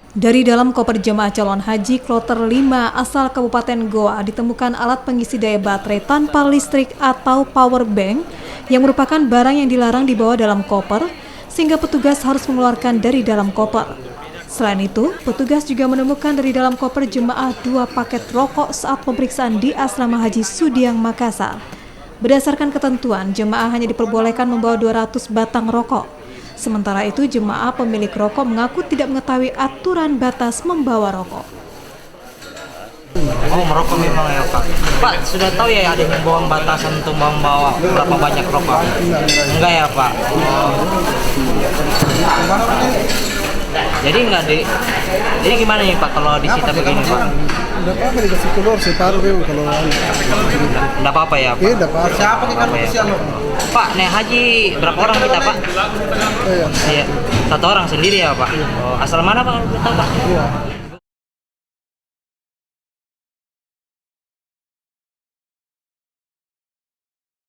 Dari dalam koper jemaah calon haji kloter 5 asal Kabupaten Goa ditemukan alat pengisi daya baterai tanpa listrik atau power bank yang merupakan barang yang dilarang dibawa dalam koper sehingga petugas harus mengeluarkan dari dalam koper. Selain itu, petugas juga menemukan dari dalam koper jemaah 2 paket rokok saat pemeriksaan di Asrama Haji Sudiang, Makassar. Berdasarkan ketentuan, jemaah hanya diperbolehkan membawa 200 batang rokok. Sementara itu, jemaah pemilik rokok mengaku tidak mengetahui aturan batas membawa rokok. Oh, merokok memang ya Pak. Pak, sudah tahu ya ada himbauan batasan untuk membawa berapa banyak rokok? Enggak ya Pak? Jadi enggak deh. Jadi gimana nih Pak kalau disita begini Pak? Enggak apa-apa dikasih keluar separuh memang kalau Enggak apa-apa ya Pak? iya enggak apa-apa. Siapa ya? Pak, naik haji berapa orang kita Pak? Iya. Iya. 1 orang sendiri ya Pak? Oh, asal mana Pak? Tahu Pak? Iya.